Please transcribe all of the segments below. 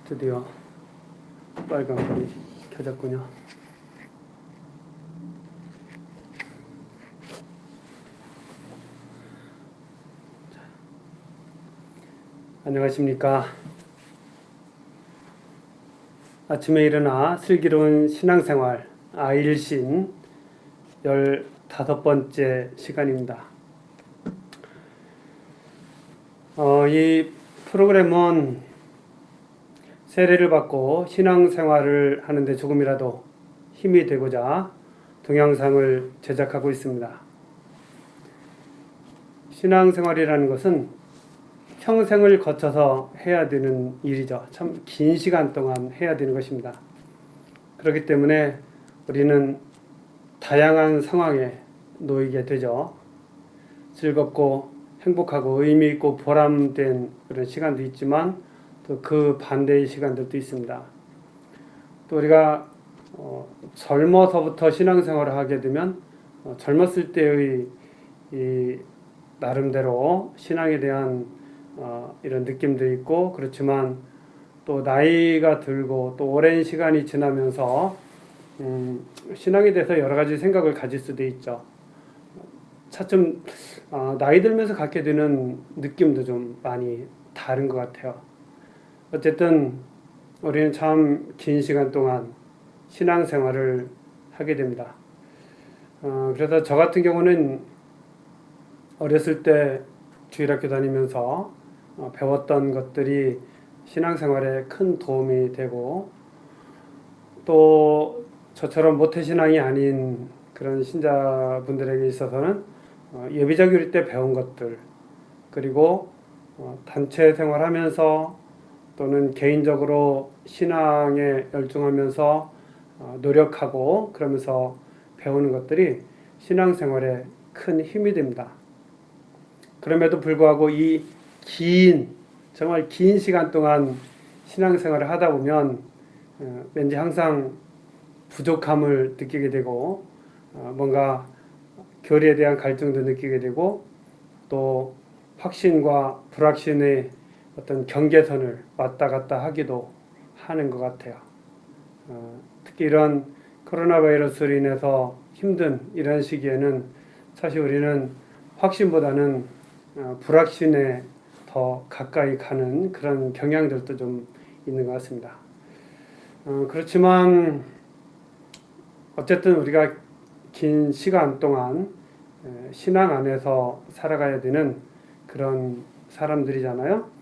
드디어 빨간불이 켜졌군요. 안녕하십니까. 아침에 일어나 슬기로운 신앙생활 아일신 15번째 시간입니다. 이 프로그램은 세례를 받고 신앙생활을 하는데 조금이라도 힘이 되고자 동영상을 제작하고 있습니다. 신앙생활이라는 것은 평생을 거쳐서 해야 되는 일이죠. 참 긴 시간 동안 해야 되는 것입니다. 그렇기 때문에 우리는 다양한 상황에 놓이게 되죠. 즐겁고 행복하고 의미 있고 보람된 그런 시간도 있지만 또 그 반대의 시간들도 있습니다. 또 우리가 젊어서부터 신앙생활을 하게 되면 젊었을 때의 이 나름대로 신앙에 대한 이런 느낌도 있고, 그렇지만 또 나이가 들고 또 오랜 시간이 지나면서 신앙에 대해서 여러 가지 생각을 가질 수도 있죠. 차츰 나이 들면서 갖게 되는 느낌도 좀 많이 다른 것 같아요. 어쨌든 우리는 참 긴 시간 동안 신앙생활을 하게 됩니다. 그래서 저 같은 경우는 어렸을 때 주일학교 다니면서 배웠던 것들이 신앙생활에 큰 도움이 되고, 또 저처럼 모태신앙이 아닌 그런 신자분들에게 있어서는 예비자교일 때 배운 것들, 그리고 단체 생활하면서 또는 개인적으로 신앙에 열중하면서 노력하고 그러면서 배우는 것들이 신앙생활에 큰 힘이 됩니다. 그럼에도 불구하고 이 정말 긴 시간 동안 신앙생활을 하다 보면 왠지 항상 부족함을 느끼게 되고, 뭔가 교리에 대한 갈증도 느끼게 되고, 또 확신과 불확신의 어떤 경계선을 왔다 갔다 하기도 하는 것 같아요. 특히 이런 코로나 바이러스로 인해서 힘든 이런 시기에는 사실 우리는 확신보다는 불확신에 더 가까이 가는 그런 경향들도 좀 있는 것 같습니다. 그렇지만 어쨌든 우리가 긴 시간 동안 신앙 안에서 살아가야 되는 그런 사람들이잖아요.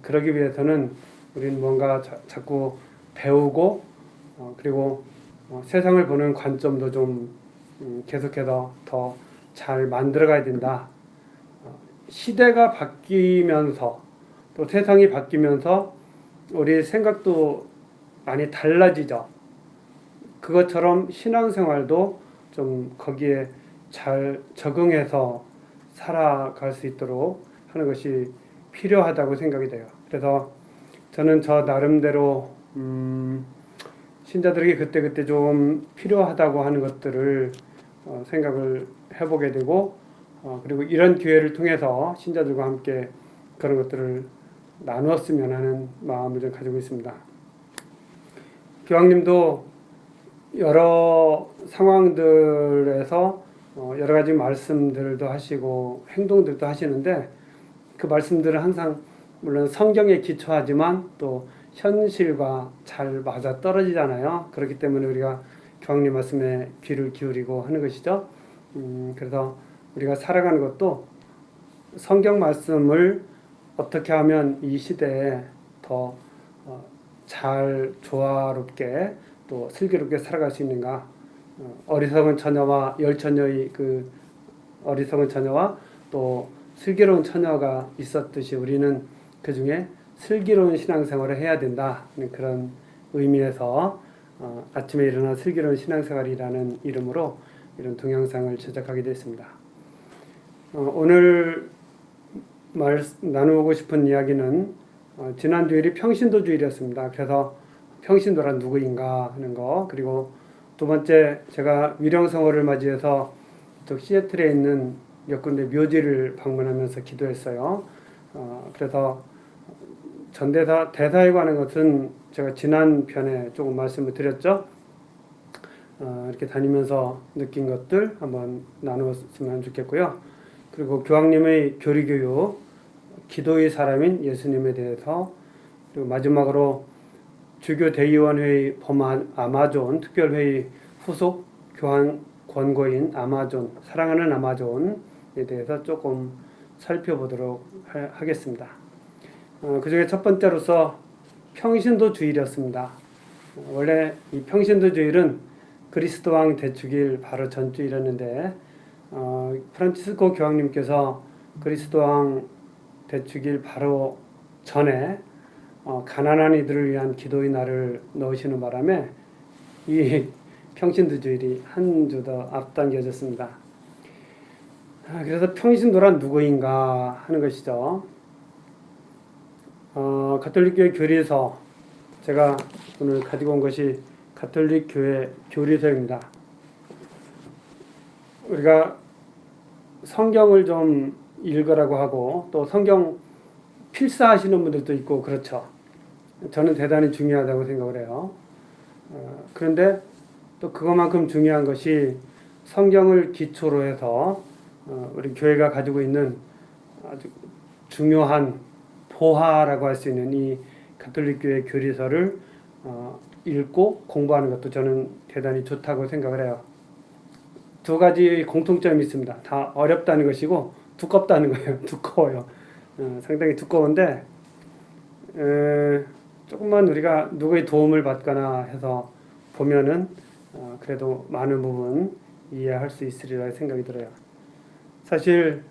그러기 위해서는 우리는 뭔가 자꾸 배우고 그리고 세상을 보는 관점도 좀 계속해서 더 잘 만들어가야 된다. 시대가 바뀌면서 또 세상이 바뀌면서 우리 생각도 많이 달라지죠. 그것처럼 신앙생활도 좀 거기에 잘 적응해서 살아갈 수 있도록 하는 것이 필요하다고 생각이 돼요. 그래서 저는 저 나름대로 신자들에게 그때그때 좀 필요하다고 하는 것들을 생각을 해보게 되고, 그리고 이런 기회를 통해서 신자들과 함께 그런 것들을 나누었으면 하는 마음을 좀 가지고 있습니다. 교황님도 여러 상황들에서 여러 가지 말씀들도 하시고 행동들도 하시는데, 그 말씀들은 항상 물론 성경에 기초하지만 또 현실과 잘 맞아 떨어지잖아요. 그렇기 때문에 우리가 교황님 말씀에 귀를 기울이고 하는 것이죠. 그래서 우리가 살아가는 것도 성경 말씀을 어떻게 하면 이 시대에 더 잘 조화롭게 또 슬기롭게 살아갈 수 있는가. 어리석은 처녀와 열처녀의 그 어리석은 처녀와 또 슬기로운 처녀가 있었듯이 우리는 그 중에 슬기로운 신앙생활을 해야 된다는 그런 의미에서 아침에 일어나 슬기로운 신앙생활이라는 이름으로 이런 동영상을 제작하게 됐습니다. 오늘 나누고 싶은 이야기는 지난 주일이 평신도 주일이었습니다. 그래서 평신도란 누구인가 하는 거, 그리고 두 번째 제가 위령성어를 맞이해서 또 시애틀에 있는 몇 군데 묘지를 방문하면서 기도했어요. 그래서 대사에 관한 것은 제가 지난 편에 조금 말씀을 드렸죠. 이렇게 다니면서 느낀 것들 한번 나누었으면 좋겠고요. 그리고 교황님의 교리교육, 기도의 사람인 예수님에 대해서, 그리고 마지막으로 주교대의원회의 아마존 특별회의 후속 교황 권고인 아마존, 사랑하는 아마존에 대해서 조금 살펴보도록 하겠습니다. 그 중에 첫 번째로서 평신도주일이었습니다. 원래 이 평신도주일은 그리스도왕 대축일 바로 전주일이었는데 프란치스코 교황님께서 그리스도왕 대축일 바로 전에 가난한 이들을 위한 기도의 날을 넣으시는 바람에 이 평신도주일이 한 주 더 앞당겨졌습니다. 그래서 평신도란 누구인가 하는 것이죠. 가톨릭교회 교리서, 제가 오늘 가지고 온 것이 가톨릭교회 교리서입니다. 우리가 성경을 좀 읽으라고 하고 또 성경 필사하시는 분들도 있고 그렇죠. 저는 대단히 중요하다고 생각을 해요. 그런데 또 그것만큼 중요한 것이 성경을 기초로 해서 우리 교회가 가지고 있는 아주 중요한 보화라고 할 수 있는 이 가톨릭교회 교리서를 읽고 공부하는 것도 저는 대단히 좋다고 생각을 해요. 두 가지 공통점이 있습니다. 다 어렵다는 것이고 두껍다는 거예요. 두꺼워요. 상당히 두꺼운데 조금만 우리가 누구의 도움을 받거나 해서 보면은 그래도 많은 부분 이해할 수 있으리라 생각이 들어요. 사실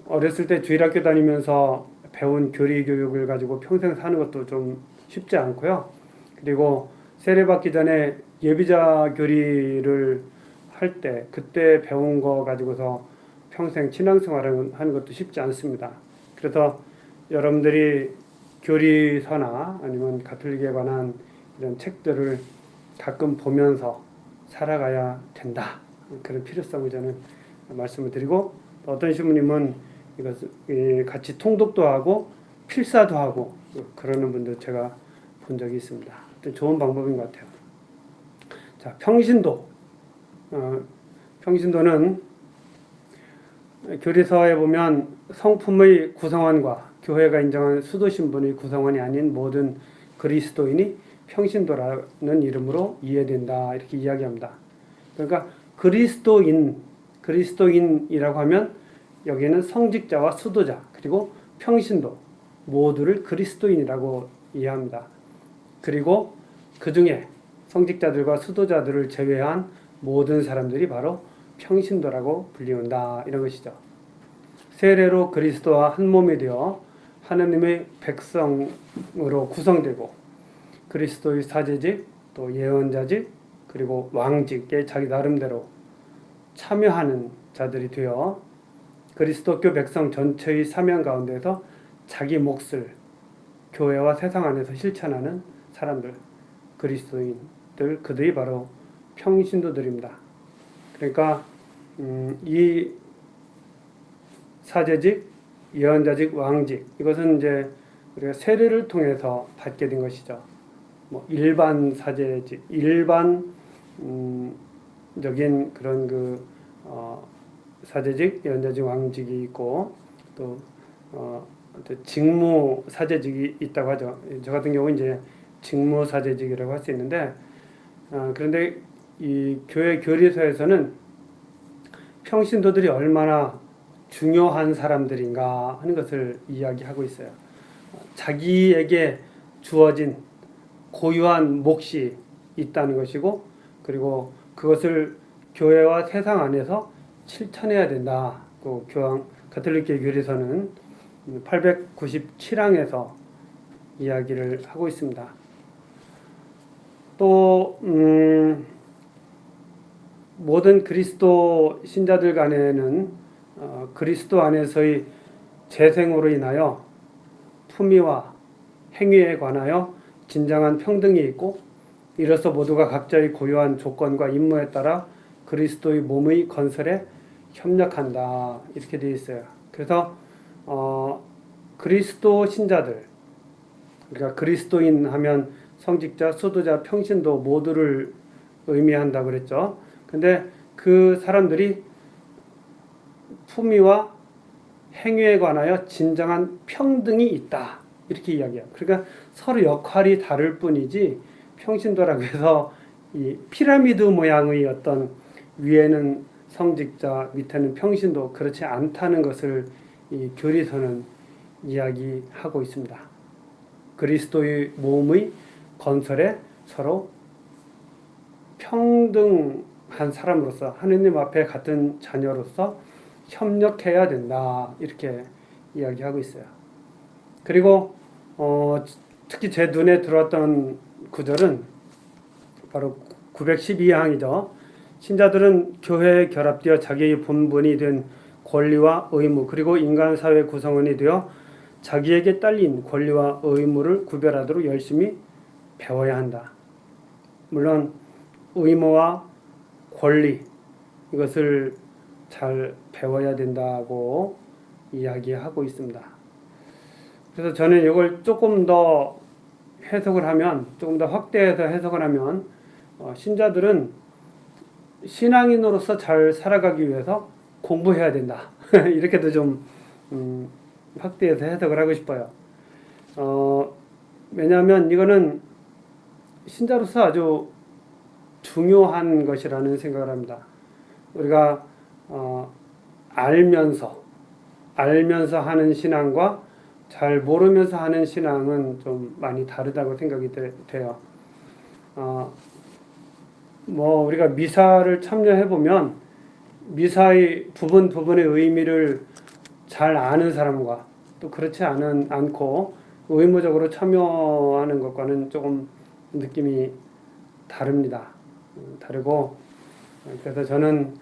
어렸을 때 주일학교 다니면서 배운 교리 교육을 가지고 평생 사는 것도 좀 쉽지 않고요. 그리고 세례받기 전에 예비자 교리를 할 때 그때 배운 거 가지고서 평생 신앙생활을 하는 것도 쉽지 않습니다. 그래서 여러분들이 교리서나 아니면 가톨릭에 관한 이런 책들을 가끔 보면서 살아가야 된다. 그런 필요성을 저는 말씀을 드리고, 어떤 신부님은 이것을 같이 통독도 하고 필사도 하고 그러는 분도 제가 본 적이 있습니다. 좋은 방법인 것 같아요. 자, 평신도. 평신도는 교리서에 보면 성품의 구성원과 교회가 인정한 수도 신분의 구성원이 아닌 모든 그리스도인이 평신도라는 이름으로 이해된다, 이렇게 이야기합니다. 그러니까 그리스도인이라고 하면 여기에는 성직자와 수도자 그리고 평신도 모두를 그리스도인이라고 이해합니다. 그리고 그 중에 성직자들과 수도자들을 제외한 모든 사람들이 바로 평신도라고 불리운다, 이런 것이죠. 세례로 그리스도와 한 몸이 되어 하나님의 백성으로 구성되고 그리스도의 사제직, 또 예언자직, 그리고 왕직에 자기 나름대로 참여하는 자들이 되어 그리스도교 백성 전체의 사명 가운데서 자기 몫을 교회와 세상 안에서 실천하는 사람들, 그리스도인들, 그들이 바로 평신도들입니다. 그러니까 이 사제직, 예언자직, 왕직, 이것은 이제 우리가 세례를 통해서 받게 된 것이죠. 뭐 일반 사제직, 일반적인 그런 사제직, 예언자직, 왕직이 있고 또 직무 사제직이 있다고 하죠. 저 같은 경우 이제 직무 사제직이라고 할 수 있는데, 그런데 이 교회 교리서에서는 평신도들이 얼마나 중요한 사람들인가 하는 것을 이야기하고 있어요. 자기에게 주어진 고유한 몫이 있다는 것이고, 그리고 그것을 교회와 세상 안에서 실천해야 된다. 가톨릭교회 교리서는 897항에서 이야기를 하고 있습니다. 또 모든 그리스도 신자들 간에는 그리스도 안에서의 재생으로 인하여 품위와 행위에 관하여 진정한 평등이 있고, 이로써 모두가 각자의 고유한 조건과 임무에 따라 그리스도의 몸의 건설에 협력한다, 이렇게 되어 있어요. 그래서 그리스도 신자들, 우리가 그리스도인 하면 성직자, 수도자, 평신도 모두를 의미한다 그랬죠. 근데 그 사람들이 품위와 행위에 관하여 진정한 평등이 있다. 이렇게 이야기해요. 그러니까 서로 역할이 다를 뿐이지 평신도라고 해서 이 피라미드 모양의 어떤 위에는 성직자, 밑에는 평신도 그렇지 않다는 것을 이 교리서는 이야기하고 있습니다. 그리스도의 몸의 건설에 서로 평등한 사람으로서 하느님 앞에 같은 자녀로서 협력해야 된다. 이렇게 이야기하고 있어요. 그리고 특히 제 눈에 들어왔던 구절은 바로 912항이죠. 신자들은 교회에 결합되어 자기의 본분이 된 권리와 의무 그리고 인간사회 구성원이 되어 자기에게 딸린 권리와 의무를 구별하도록 열심히 배워야 한다. 물론 의무와 권리 이것을 잘 배워야 된다고 이야기하고 있습니다. 그래서 저는 이걸 조금 더 해석을 하면, 조금 더 확대해서 해석을 하면 신자들은 신앙인으로서 잘 살아가기 위해서 공부해야 된다. 이렇게도 좀 확대해서 해석을 하고 싶어요. 왜냐하면 이거는 신자로서 아주 중요한 것이라는 생각을 합니다. 우리가 알면서 하는 신앙과 잘 모르면서 하는 신앙은 좀 많이 다르다고 생각이 돼요. 우리가 미사를 참여해 보면 미사의 부분의 의미를 잘 아는 사람과 또 그렇지 않고 의무적으로 참여하는 것과는 조금 느낌이 다릅니다. 다르고 그래서 저는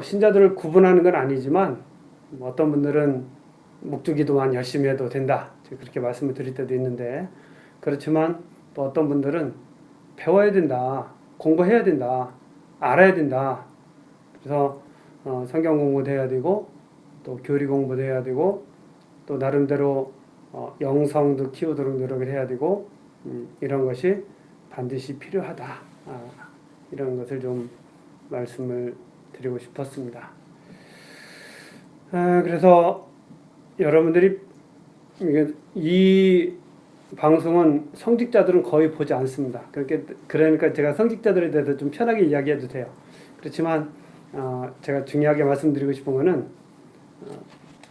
신자들을 구분하는 건 아니지만 어떤 분들은 묵주기도만 열심히 해도 된다 그렇게 말씀을 드릴 때도 있는데 그렇지만 또 어떤 분들은 배워야 된다, 공부해야 된다, 알아야 된다. 그래서 성경 공부도 해야 되고 또 교리 공부도 해야 되고 또 나름대로 영성도 키우도록 노력을 해야 되고 이런 것이 반드시 필요하다. 이런 것을 좀 말씀을 드리고 싶었습니다. 그래서 여러분들이 이 방송은 성직자들은 거의 보지 않습니다. 그러니까 제가 성직자들에 대해서 좀 편하게 이야기해도 돼요. 그렇지만 제가 중요하게 말씀드리고 싶은 것은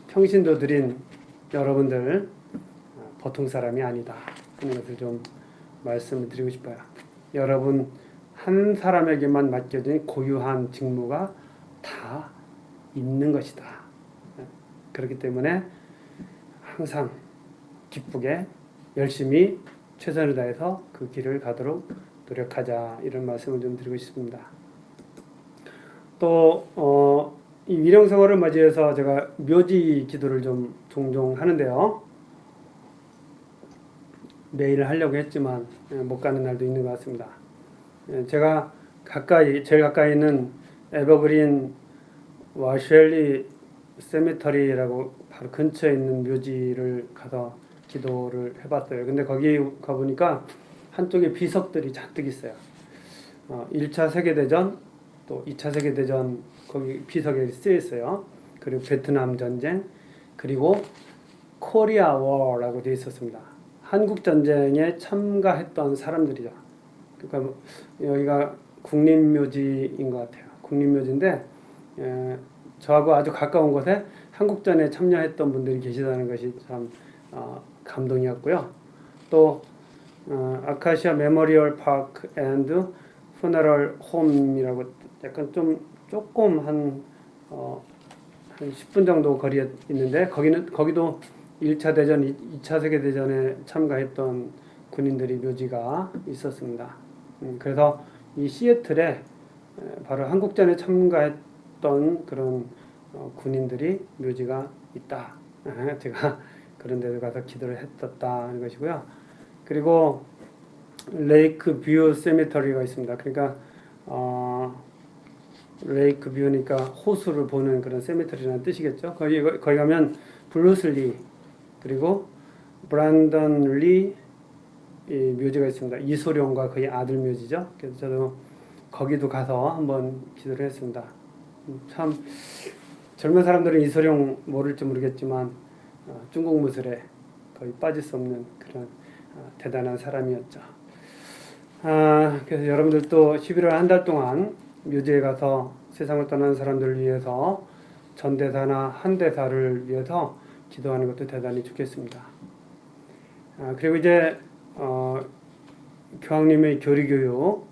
평신도들인 여러분들 보통 사람이 아니다. 그런 것을 좀 말씀을 드리고 싶어요. 여러분 한 사람에게만 맡겨진 고유한 직무가 다 있는 것이다. 그렇기 때문에 항상 기쁘게 열심히 최선을 다해서 그 길을 가도록 노력하자 이런 말씀을 좀 드리고 싶습니다. 또 이 위령성어를 맞이해서 제가 묘지 기도를 좀 종종 하는데요. 매일 하려고 했지만 못 가는 날도 있는 것 같습니다. 제가 제일 가까이 있는 에버그린 와쉘리 세미터리라고 바로 근처에 있는 묘지를 가서 기도를 해봤어요. 근데 거기 가보니까 한쪽에 비석들이 잔뜩 있어요. 1차 세계대전, 또 2차 세계대전 거기 비석에 쓰여 있어요. 그리고 베트남 전쟁, 그리고 코리아 워라고 되어 있었습니다. 한국 전쟁에 참가했던 사람들이죠. 그러니까 여기가 국립묘지인 것 같아요. 국립묘지인데 저하고 아주 가까운 곳에 한국전에 참여했던 분들이 계시다는 것이 참 감동이었고요. 또 아카시아 메모리얼 파크 앤드 푸너럴 홈이라고 약간 조금 한 10분 정도 거리에 있는데 거기도 1차 대전, 2차 세계대전에 참가했던 군인들이 묘지가 있었습니다. 그래서 이 시애틀에 바로 한국전에 참가했던 그런 군인들이 묘지가 있다. 제가 그런 데를 가서 기도를 했었다는 것이고요. 그리고 레이크 뷰 세미터리가 있습니다. 그러니까 레이크 뷰니까 호수를 보는 그런 세미터리라는 뜻이겠죠. 거기 가면 블루슬리 그리고 브랜던 리 묘지가 있습니다. 이소룡과 그의 아들 묘지죠. 그래서 저도 거기도 가서 한번 기도를 했습니다. 참 젊은 사람들은 이소룡 모를지 모르겠지만 중국 무술에 거의 빠질 수 없는 그런 대단한 사람이었죠. 그래서 여러분들도 11월 한 달 동안 묘지에 가서 세상을 떠나는 사람들을 위해서 전대사나 한대사를 위해서 기도하는 것도 대단히 좋겠습니다. 그리고 이제 교황님의 교리교육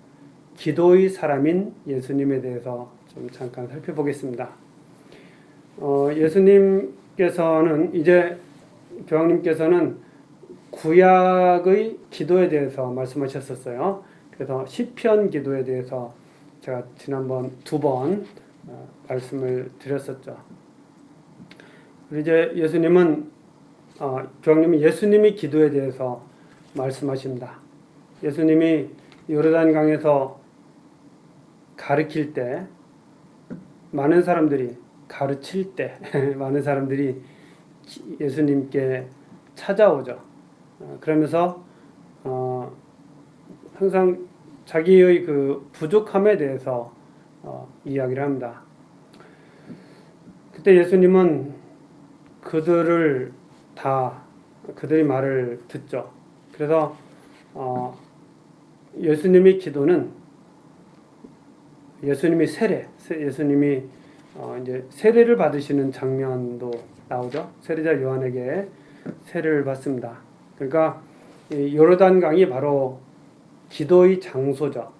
기도의 사람인 예수님에 대해서 좀 잠깐 살펴보겠습니다. 예수님께서는 이제 교황님께서는 구약의 기도에 대해서 말씀하셨었어요. 그래서 시편 기도에 대해서 제가 지난번 2번 말씀을 드렸었죠. 그리고 이제 교황님은 예수님이 기도에 대해서 말씀하십니다. 예수님이 요르단강에서 가르칠 때 많은 사람들이 가르칠 때 많은 사람들이 예수님께 찾아오죠. 그러면서 항상 자기의 그 부족함에 대해서 이야기를 합니다. 그때 예수님은 그들의 말을 듣죠. 그래서 예수님의 기도는 예수님이 이제 세례를 받으시는 장면도 나오죠. 세례자 요한에게 세례를 받습니다. 그러니까 이 요르단강이 바로 기도의 장소죠.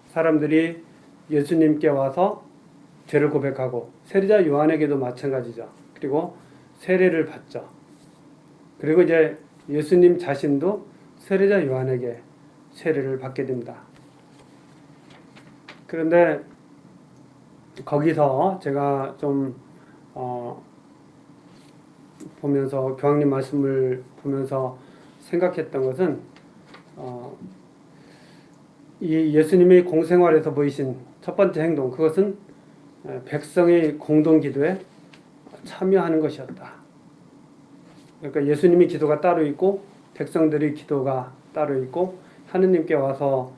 사람들이 예수님께 와서 죄를 고백하고 세례자 요한에게도 마찬가지죠. 그리고 세례를 받죠. 그리고 이제 예수님 자신도 세례자 요한에게 세례를 받게 됩니다. 그런데 거기서 제가 좀 보면서 교황님 말씀을 보면서 생각했던 것은 이 예수님의 공생활에서 보이신 첫 번째 행동, 그것은 백성의 공동기도에 참여하는 것이었다. 그러니까 예수님의 기도가 따로 있고 백성들의 기도가 따로 있고 하느님께 와서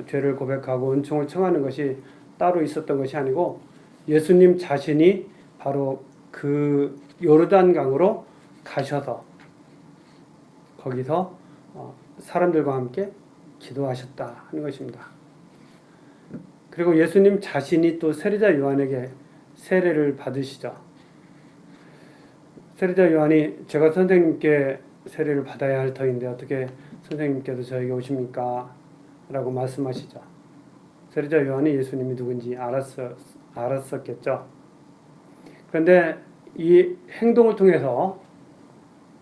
죄를 고백하고 은총을 청하는 것이 따로 있었던 것이 아니고 예수님 자신이 바로 그 요르단강으로 가셔서 거기서 사람들과 함께 기도하셨다 하는 것입니다. 그리고 예수님 자신이 또 세례자 요한에게 세례를 받으시죠. 세례자 요한이 제가 선생님께 세례를 받아야 할 터인데 어떻게 선생님께서 저에게 오십니까? 라고 말씀하시죠. 세례자 요한이 예수님이 누군지 알았었겠죠. 그런데 이 행동을 통해서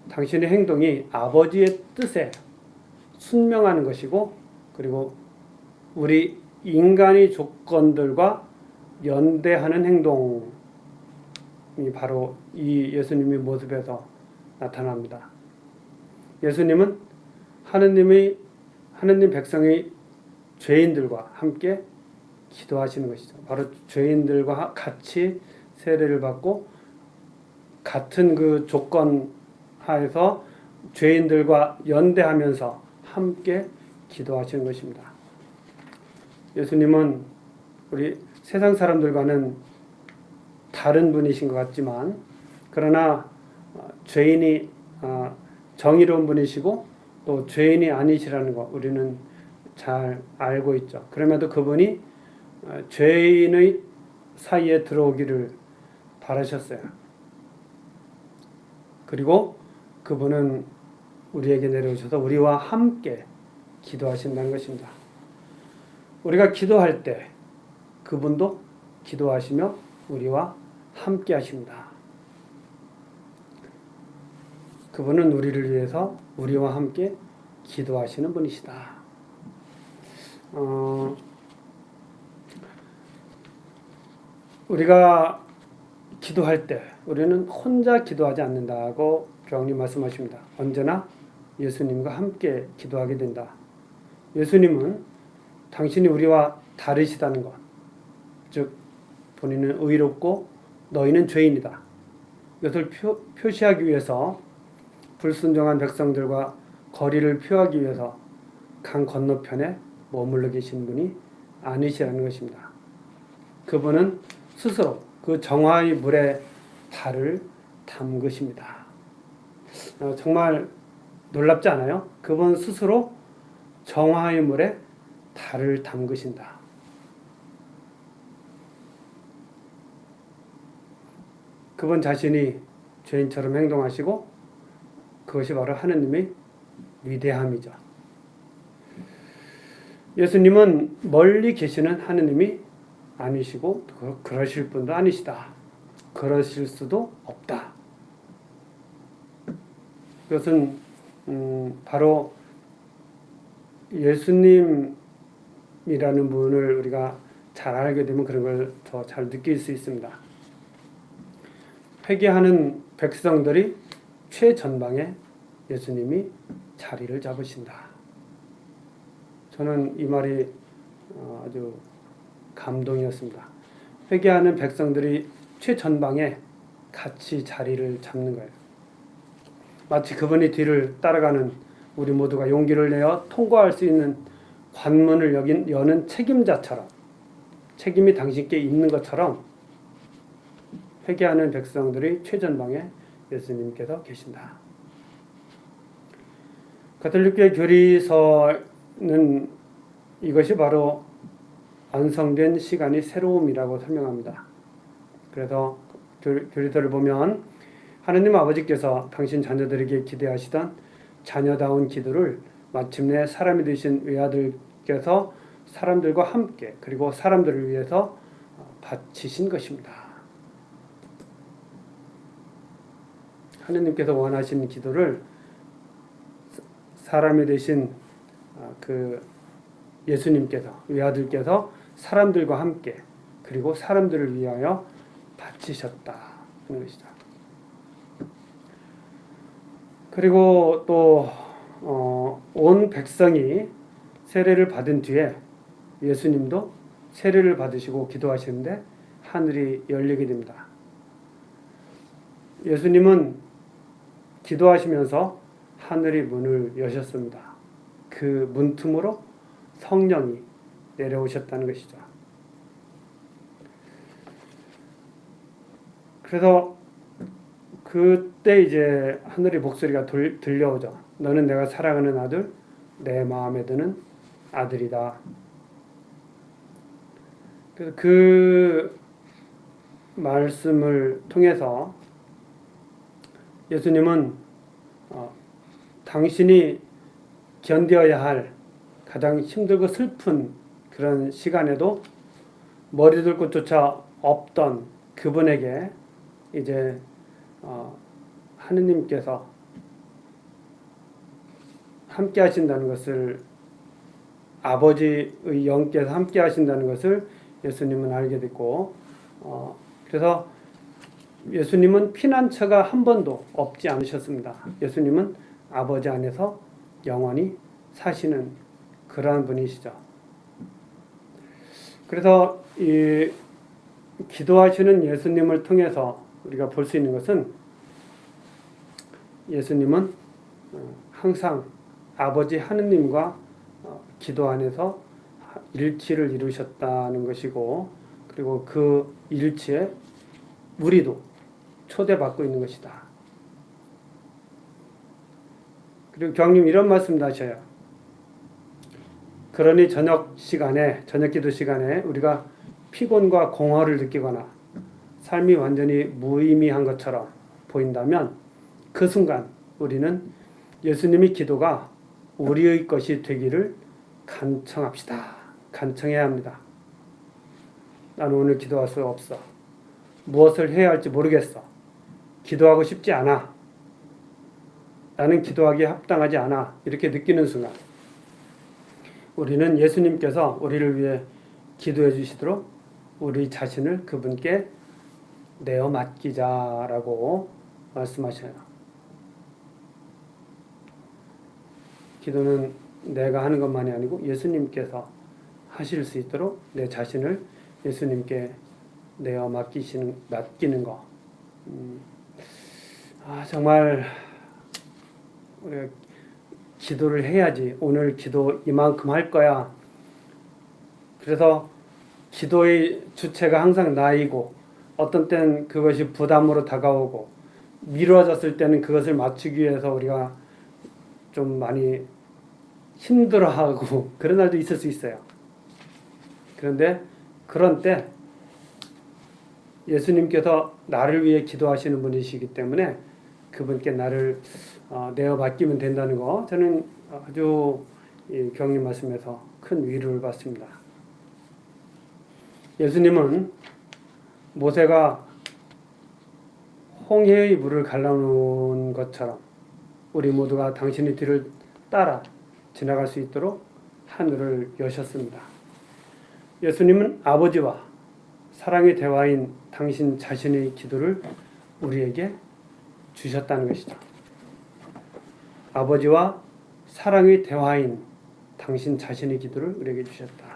당신의 행동이 아버지의 뜻에 순명하는 것이고 그리고 우리 인간의 조건들과 연대하는 행동이 바로 이 예수님의 모습에서 나타납니다. 예수님은 하느님 백성의 죄인들과 함께 기도하시는 것이죠. 바로 죄인들과 같이 세례를 받고 같은 그 조건 하에서 죄인들과 연대하면서 함께 기도하시는 것입니다. 예수님은 우리 세상 사람들과는 다른 분이신 것 같지만 그러나 죄인이 정의로운 분이시고 또 죄인이 아니시라는 것 우리는 잘 알고 있죠. 그럼에도 그분이 죄인의 사이에 들어오기를 바라셨어요. 그리고 그분은 우리에게 내려오셔서 우리와 함께 기도하신다는 것입니다. 우리가 기도할 때 그분도 기도하시며 우리와 함께 하십니다. 그분은 우리를 위해서 우리와 함께 기도하시는 분이시다. 우리가 기도할 때 우리는 혼자 기도하지 않는다고 교황님 말씀하십니다. 언제나 예수님과 함께 기도하게 된다. 예수님은 당신이 우리와 다르시다는 것, 즉 본인은 의롭고 너희는 죄인이다. 이것을 표시하기 위해서 불순종한 백성들과 거리를 피하기 위해서 강 건너편에 머물러 계신 분이 아니시라는 것입니다. 그분은 스스로 그 정화의 물에 달을 담그십니다. 정말 놀랍지 않아요? 그분 스스로 정화의 물에 달을 담그신다. 그분 자신이 죄인처럼 행동하시고 그것이 바로 하느님의 위대함이죠. 예수님은 멀리 계시는 하느님이 아니시고 그러실 분도 아니시다. 그러실 수도 없다. 이것은 바로 예수님이라는 분을 우리가 잘 알게 되면 그런 걸 더 잘 느낄 수 있습니다. 회개하는 백성들이 최전방에 예수님이 자리를 잡으신다. 저는 이 말이 아주 감동이었습니다. 회개하는 백성들이 최전방에 같이 자리를 잡는 거예요. 마치 그분의 뒤를 따라가는 우리 모두가 용기를 내어 통과할 수 있는 관문을 여는 책임자처럼, 책임이 당신께 있는 것처럼 회개하는 백성들이 최전방에 예수님께서 계신다. 가톨릭교회 교리서는 이것이 바로 완성된 시간이 새로움이라고 설명합니다. 그래서 교리서를 보면 하느님 아버지께서 당신 자녀들에게 기대하시던 자녀다운 기도를 마침내 사람이 되신 외아들께서 사람들과 함께 그리고 사람들을 위해서 바치신 것입니다. 하느님께서 원하시는 기도를 사람이 되신 그 예수님께서 외아들께서 사람들과 함께 그리고 사람들을 위하여 바치셨다 하는 것이죠. 그리고 또 온 백성이 세례를 받은 뒤에 예수님도 세례를 받으시고 기도하시는데 하늘이 열리게 됩니다. 예수님은 기도하시면서 하늘이 문을 여셨습니다. 그 문틈으로 성령이 내려오셨다는 것이죠. 그래서 그때 이제 하늘의 목소리가 들려오죠. 너는 내가 사랑하는 아들, 내 마음에 드는 아들이다. 그래서 그 말씀을 통해서 예수님은 당신이 견뎌야 할 가장 힘들고 슬픈 그런 시간에도 머리둘 곳조차 없던 그분에게 이제 하느님께서 함께 하신다는 것을, 아버지의 영께서 함께 하신다는 것을 예수님은 알게 됐고, 그래서 예수님은 피난처가 한 번도 없지 않으셨습니다. 예수님은 아버지 안에서 영원히 사시는 그러한 분이시죠. 그래서 이 기도하시는 예수님을 통해서 우리가 볼 수 있는 것은 예수님은 항상 아버지 하느님과 기도 안에서 일치를 이루셨다는 것이고, 그리고 그 일치에 우리도 초대받고 있는 것이다. 그리고 교황님 이런 말씀도 하셔요. 그러니 저녁 기도 시간에 우리가 피곤과 공허를 느끼거나 삶이 완전히 무의미한 것처럼 보인다면 그 순간 우리는 예수님의 기도가 우리의 것이 되기를 간청합시다. 간청해야 합니다. 나는 오늘 기도할 수 없어. 무엇을 해야 할지 모르겠어. 기도하고 싶지 않아. 나는 기도하기에 합당하지 않아. 이렇게 느끼는 순간 우리는 예수님께서 우리를 위해 기도해 주시도록 우리 자신을 그분께 내어 맡기자라고 말씀하셔요. 기도는 내가 하는 것만이 아니고 예수님께서 하실 수 있도록 내 자신을 예수님께 내어 맡기는 거. 정말 우리가 기도를 해야지. 오늘 기도 이만큼 할 거야. 그래서 기도의 주체가 항상 나이고 어떤 때는 그것이 부담으로 다가오고 미뤄졌을 때는 그것을 맞추기 위해서 우리가 좀 많이 힘들어하고 그런 날도 있을 수 있어요. 그런데 그런 때 예수님께서 나를 위해 기도하시는 분이시기 때문에 그분께 나를 내어 맡기면 된다는 거 저는 아주 이 경림 말씀에서 큰 위로를 받습니다. 예수님은 모세가 홍해의 물을 갈라놓은 것처럼 우리 모두가 당신의 뒤를 따라 지나갈 수 있도록 하늘을 여셨습니다. 예수님은 아버지와 사랑의 대화인 당신 자신의 기도를 우리에게 주셨다는 것이죠. 아버지와 사랑의 대화인 당신 자신의 기도를 우리에게 주셨다.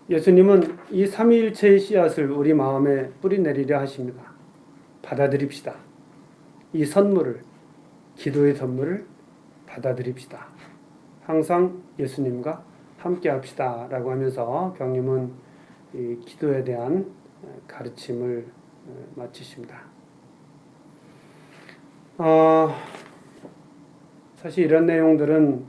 예수님은 이 삼위일체의 씨앗을 우리 마음에 뿌리내리려 하십니다. 받아들입시다. 이 선물을, 기도의 선물을 받아들입시다. 항상 예수님과 함께 합시다 라고 하면서 경림은 이 기도에 대한 가르침을 마치십니다. 사실 이런 내용들은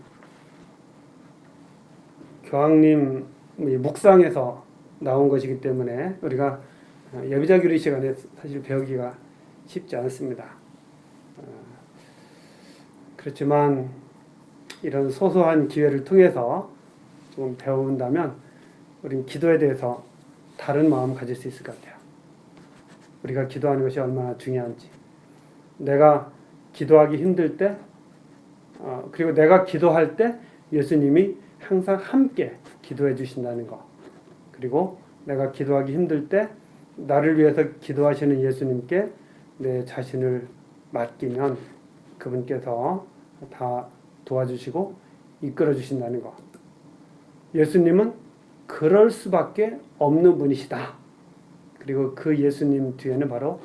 교황님 묵상에서 나온 것이기 때문에 우리가 예비자규리 시간에 사실 배우기가 쉽지 않습니다. 그렇지만 이런 소소한 기회를 통해서 좀 배운다면 우리는 기도에 대해서 다른 마음 가질 수 있을 것 같아요. 우리가 기도하는 것이 얼마나 중요한지, 내가 기도하기 힘들 때 그리고 내가 기도할 때 예수님이 항상 함께 기도해 주신다는 것, 그리고 내가 기도하기 힘들 때 나를 위해서 기도하시는 예수님께 내 자신을 맡기면 그분께서 다 도와주시고 이끌어 주신다는 것. 예수님은 그럴 수밖에 없는 분이시다. 그리고 그 예수님 뒤에는 바로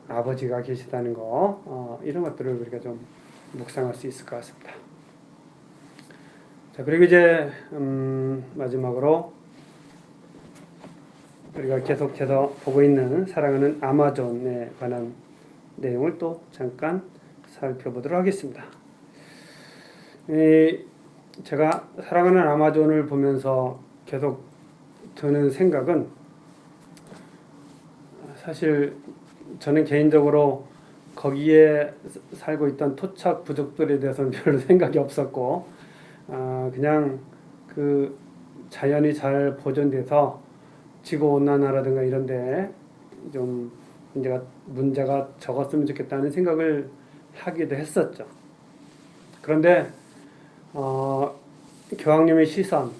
아버지가 계시다는 거, 이런 것들을 우리가 좀 묵상할 수 있을 것 같습니다. 자, 그리고 이제 마지막으로 우리가 계속해서 보고 있는 사랑하는 아마존에 관한 내용을 또 잠깐 살펴보도록 하겠습니다. 제가 사랑하는 아마존을 보면서 계속 드는 생각은, 사실 저는 개인적으로 거기에 살고 있던 토착 부족들에 대해서는 별로 생각이 없었고, 그냥 그 자연이 잘 보존돼서 지구온난화라든가 이런데 좀 문제가 적었으면 좋겠다는 생각을 하기도 했었죠. 그런데 교황님의 시선,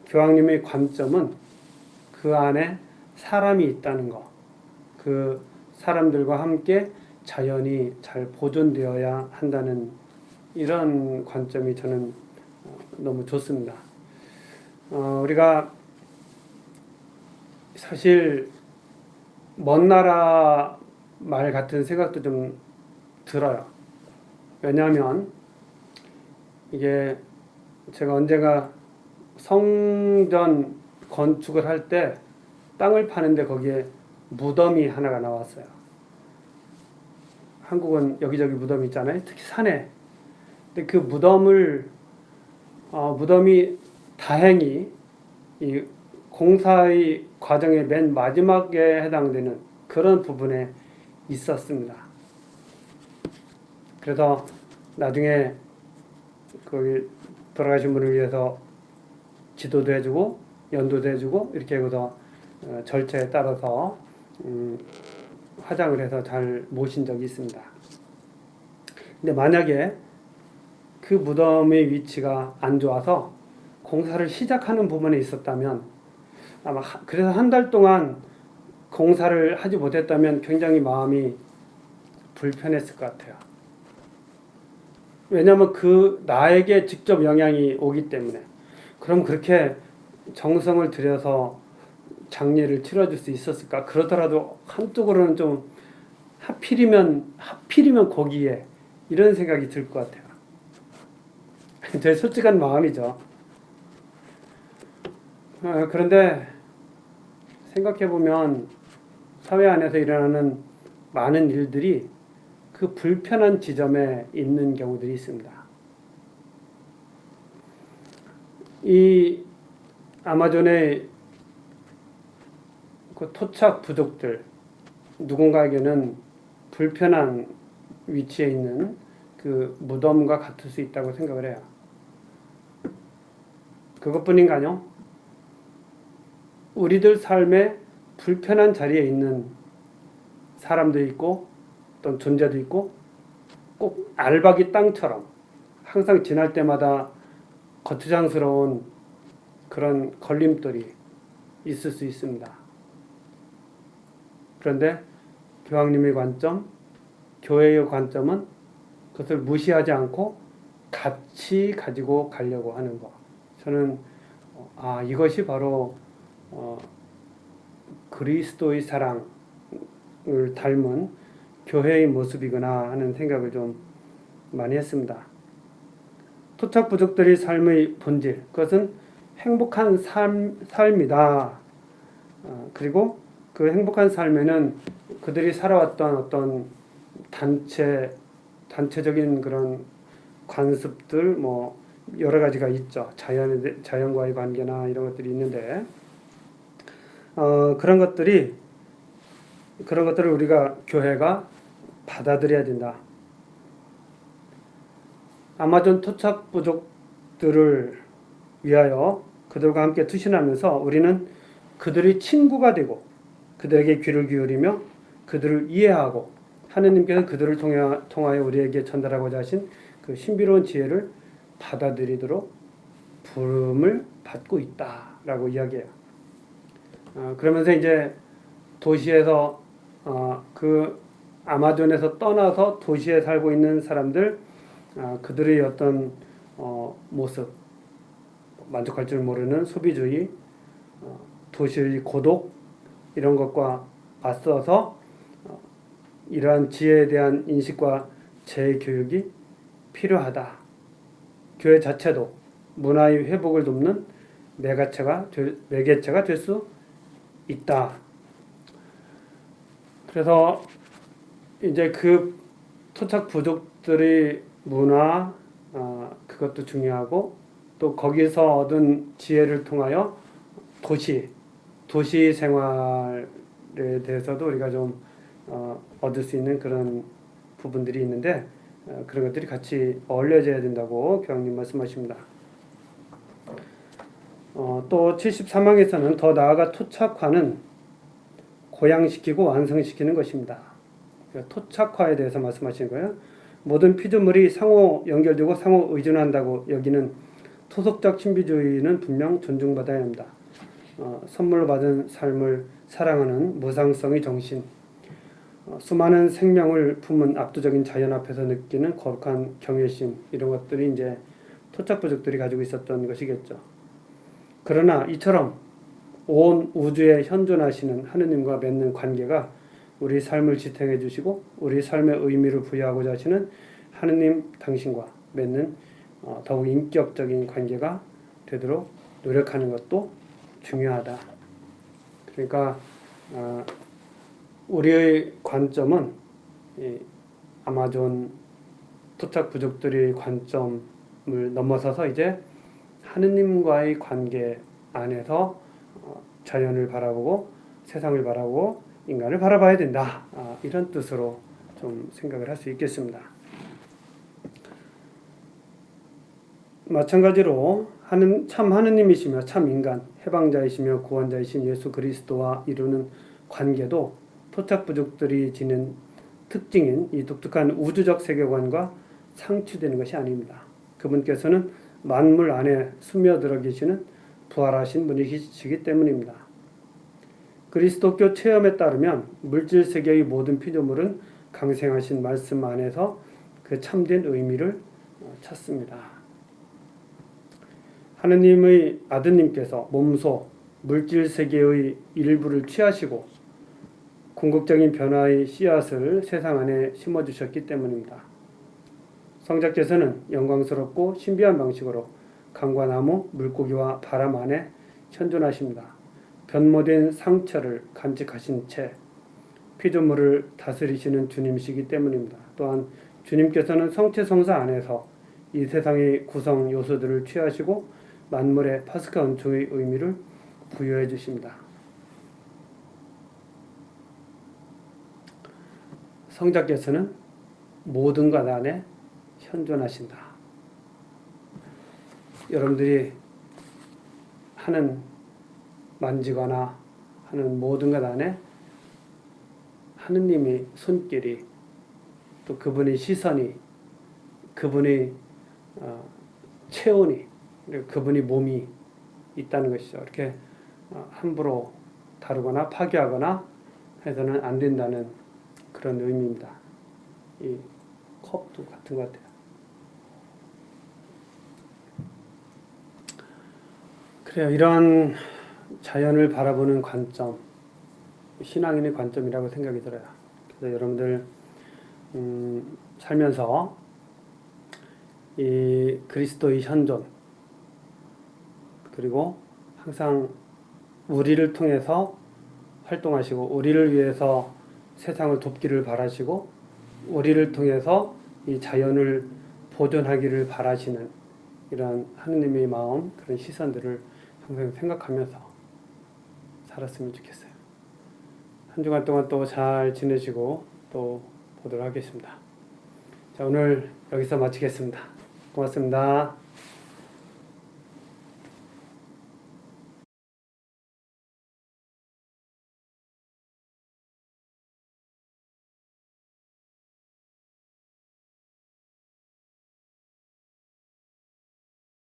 교황님의 관점은 그 안에 사람이 있다는 것, 그 사람들과 함께 자연이 잘 보존되어야 한다는 이런 관점이 저는 너무 좋습니다. 우리가 사실 먼 나라 말 같은 생각도 좀 들어요. 왜냐하면 이게 제가 언젠가 성전 건축을 할 때 땅을 파는데 거기에 무덤이 하나가 나왔어요. 한국은 여기저기 무덤이 있잖아요. 특히 산에. 근데 그 무덤이 다행히 이 공사의 과정의 맨 마지막에 해당되는 그런 부분에 있었습니다. 그래서 나중에 거기 돌아가신 분을 위해서 기도도 해주고 연도도 해주고 이렇게 해서 절차에 따라서 화장을 해서 잘 모신 적이 있습니다. 근데 만약에 그 무덤의 위치가 안 좋아서 공사를 시작하는 부분에 있었다면, 아마 그래서 한 달 동안 공사를 하지 못했다면 굉장히 마음이 불편했을 것 같아요. 왜냐하면 나에게 직접 영향이 오기 때문에. 그럼 그렇게 정성을 들여서 장례를 치러줄 수 있었을까? 그러더라도 한쪽으로는 좀 하필이면 거기에 이런 생각이 들 것 같아요. 제 솔직한 마음이죠. 그런데 생각해보면 사회 안에서 일어나는 많은 일들이 그 불편한 지점에 있는 경우들이 있습니다. 이 아마존의 그 토착 부족들, 누군가에게는 불편한 위치에 있는 그 무덤과 같을 수 있다고 생각을 해요. 그것뿐인가요? 우리들 삶에 불편한 자리에 있는 사람도 있고 어떤 존재도 있고 꼭 알박이 땅처럼 항상 지날 때마다 거추장스러운 그런 걸림돌이 있을 수 있습니다. 그런데 교황님의 관점, 교회의 관점은 그것을 무시하지 않고 같이 가지고 가려고 하는 것. 저는 이것이 바로 그리스도의 사랑을 닮은 교회의 모습이구나 하는 생각을 좀 많이 했습니다. 토착 부족들의 삶의 본질, 그것은 행복한 삶이다. 그리고 그 행복한 삶에는 그들이 살아왔던 어떤 단체적인 그런 관습들, 여러 가지가 있죠. 자연과의 관계나 이런 것들이 있는데, 그런 것들을 우리가 교회가 받아들여야 된다. 아마존 토착 부족들을 위하여 그들과 함께 투신하면서 우리는 그들의 친구가 되고 그들에게 귀를 기울이며 그들을 이해하고 하느님께서 그들을 통하여 우리에게 전달하고자 하신 그 신비로운 지혜를 받아들이도록 부름을 받고 있다라고 이야기해요. 그러면서 이제 도시에서 그 아마존에서 떠나서 도시에 살고 있는 사람들, 그들의 어떤 모습, 만족할 줄 모르는 소비주의, 도시의 고독 이런 것과 맞서서 이러한 지혜에 대한 인식과 재교육이 필요하다. 교회 자체도 문화의 회복을 돕는 매개체가 될 수 있다. 그래서 이제 그 토착 부족들의 문화, 그것도 중요하고 또 거기서 얻은 지혜를 통하여 도시 생활에 대해서도 우리가 좀 얻을 수 있는 그런 부분들이 있는데 그런 것들이 같이 어울려져야 된다고 교황님 말씀하십니다. 또 73항에서는 더 나아가 토착화는 고양시키고 완성시키는 것입니다. 토착화에 대해서 말씀하시는 거예요. 모든 피조물이 상호 연결되고 상호 의존한다고 여기는 토속적 신비주의는 분명 존중받아야 합니다. 선물로 받은 삶을 사랑하는 무상성의 정신, 수많은 생명을 품은 압도적인 자연 앞에서 느끼는 거룩한 경외심, 이런 것들이 이제 토착 부족들이 가지고 있었던 것이겠죠. 그러나 이처럼 온 우주에 현존하시는 하느님과 맺는 관계가 우리 삶을 지탱해 주시고 우리 삶의 의미를 부여하고자 하시는 하느님 당신과 맺는 더욱 인격적인 관계가 되도록 노력하는 것도 중요하다. 그러니까 우리의 관점은 아마존 토착 부족들의 관점을 넘어서서 이제 하느님과의 관계 안에서 자연을 바라보고 세상을 바라보고 인간을 바라봐야 된다. 이런 뜻으로 좀 생각을 할 수 있겠습니다. 마찬가지로 참 하느님이시며 참 인간, 해방자이시며 구원자이신 예수 그리스도와 이루는 관계도 토착 부족들이 지닌 특징인 이 독특한 우주적 세계관과 상충되는 것이 아닙니다. 그분께서는 만물 안에 스며들어 계시는 부활하신 분이시기 때문입니다. 그리스도교 체험에 따르면 물질 세계의 모든 피조물은 강생하신 말씀 안에서 그 참된 의미를 찾습니다. 하느님의 아드님께서 몸소 물질 세계의 일부를 취하시고 궁극적인 변화의 씨앗을 세상 안에 심어주셨기 때문입니다. 성자께서는 영광스럽고 신비한 방식으로 강과 나무, 물고기와 바람 안에 현존하십니다. 변모된 상처를 간직하신 채 피조물을 다스리시는 주님이시기 때문입니다. 또한 주님께서는 성체성사 안에서 이 세상의 구성 요소들을 취하시고 만물의 파스카 은총의 의미를 부여해 주십니다. 성자께서는 모든 것 안에 현존하신다. 여러분들이 만지거나 하는 모든 것 안에 하느님의 손길이, 또 그분의 시선이, 그분의 체온이, 그리고 그분의 몸이 있다는 것이죠. 이렇게 함부로 다루거나 파괴하거나 해서는 안 된다는 그런 의미입니다. 이 컵도 같은 것 같아요. 그래요. 이런 자연을 바라보는 관점, 신앙인의 관점이라고 생각이 들어요. 그래서 여러분들 살면서 이 그리스도의 현존, 그리고 항상 우리를 통해서 활동하시고 우리를 위해서 세상을 돕기를 바라시고 우리를 통해서 이 자연을 보존하기를 바라시는 이런 하느님의 마음, 그런 시선들을 항상 생각하면서 살았으면 좋겠어요. 한 주간 동안 또 잘 지내시고 또 보도록 하겠습니다. 자, 오늘 여기서 마치겠습니다. 고맙습니다.